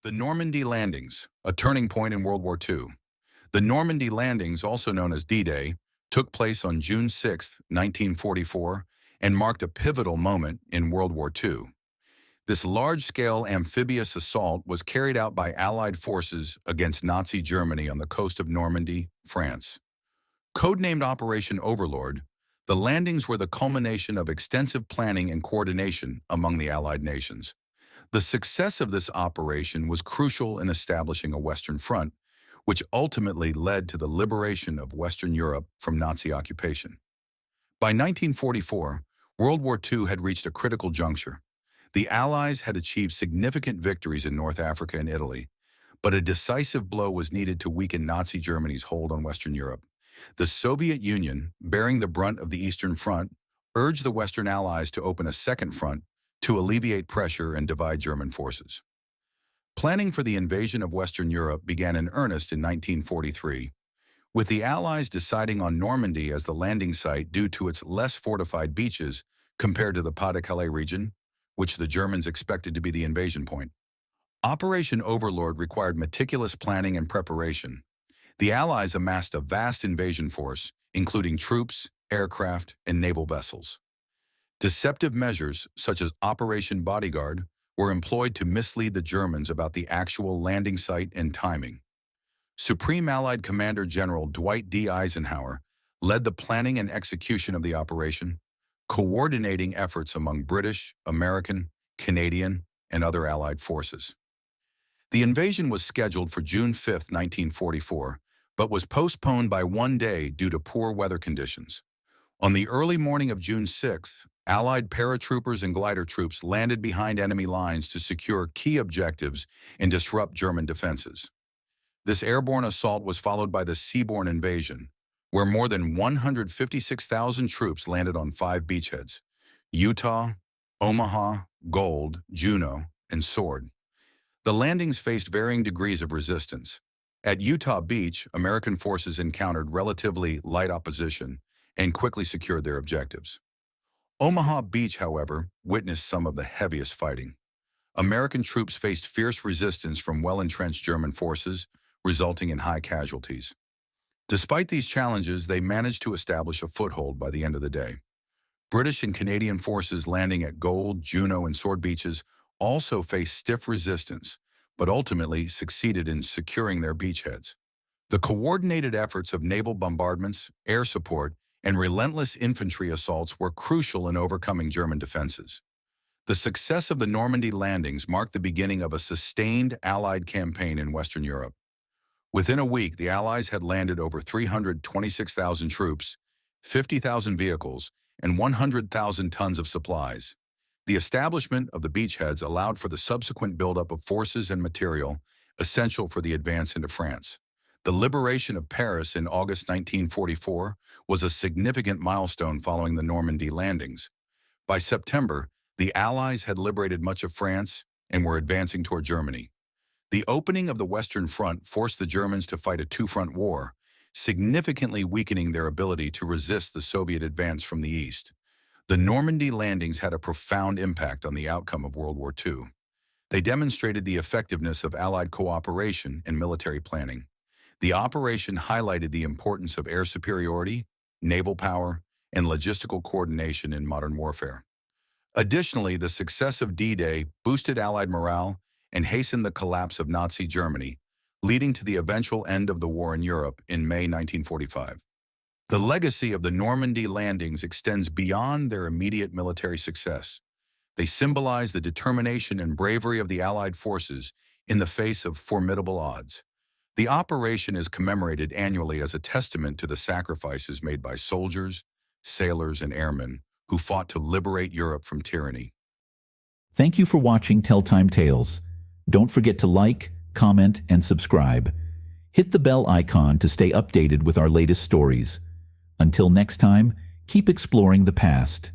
The Normandy Landings, a turning point in World War II. The Normandy Landings, also known as D-Day, took place on June 6, 1944, and marked a pivotal moment in World War II. This large-scale amphibious assault was carried out by Allied forces against Nazi Germany on the coast of Normandy, France. Codenamed Operation Overlord, the landings were the culmination of extensive planning and coordination among the Allied nations. The success of this operation was crucial in establishing a Western Front, which ultimately led to the liberation of Western Europe from Nazi occupation. By 1944, World War II had reached a critical juncture. The Allies had achieved significant victories in North Africa and Italy, but a decisive blow was needed to weaken Nazi Germany's hold on Western Europe. The Soviet Union, bearing the brunt of the Eastern Front, urged the Western Allies to open a second front to alleviate pressure and divide German forces. Planning for the invasion of Western Europe began in earnest in 1943, with the Allies deciding on Normandy as the landing site due to its less fortified beaches compared to the Pas-de-Calais region, which the Germans expected to be the invasion point. Operation Overlord required meticulous planning and preparation. The Allies amassed a vast invasion force, including troops, aircraft, and naval vessels. Deceptive measures, such as Operation Bodyguard, were employed to mislead the Germans about the actual landing site and timing. Supreme Allied Commander General Dwight D. Eisenhower led the planning and execution of the operation, coordinating efforts among British, American, Canadian, and other Allied forces. The invasion was scheduled for June 5, 1944, but was postponed by one day due to poor weather conditions. On the early morning of June 6, Allied paratroopers and glider troops landed behind enemy lines to secure key objectives and disrupt German defenses. This airborne assault was followed by the seaborne invasion, where more than 156,000 troops landed on 5 beachheads: Utah, Omaha, Gold, Juno, and Sword. The landings faced varying degrees of resistance. At Utah Beach, American forces encountered relatively light opposition and quickly secured their objectives. Omaha Beach, however, witnessed some of the heaviest fighting. American troops faced fierce resistance from well-entrenched German forces, resulting in high casualties. Despite these challenges, they managed to establish a foothold by the end of the day. British and Canadian forces landing at Gold, Juno, and Sword beaches also faced stiff resistance, but ultimately succeeded in securing their beachheads. The coordinated efforts of naval bombardments, air support, and relentless infantry assaults were crucial in overcoming German defenses. The success of the Normandy landings marked the beginning of a sustained Allied campaign in Western Europe. Within a week, the Allies had landed over 326,000 troops, 50,000 vehicles, and 100,000 tons of supplies. The establishment of the beachheads allowed for the subsequent buildup of forces and material essential for the advance into France. The liberation of Paris in August 1944 was a significant milestone following the Normandy landings. By September, the Allies had liberated much of France and were advancing toward Germany. The opening of the Western Front forced the Germans to fight a two-front war, significantly weakening their ability to resist the Soviet advance from the east. The Normandy landings had a profound impact on the outcome of World War II. They demonstrated the effectiveness of Allied cooperation and military planning. The operation highlighted the importance of air superiority, naval power, and logistical coordination in modern warfare. Additionally, the success of D-Day boosted Allied morale and hastened the collapse of Nazi Germany, leading to the eventual end of the war in Europe in May 1945. The legacy of the Normandy landings extends beyond their immediate military success. They symbolize the determination and bravery of the Allied forces in the face of formidable odds. The operation is commemorated annually as a testament to the sacrifices made by soldiers, sailors, and airmen who fought to liberate Europe from tyranny. Thank you for watching Telltime Tales. Don't forget to like, comment, and subscribe. Hit the bell icon to stay updated with our latest stories. Until next time, keep exploring the past.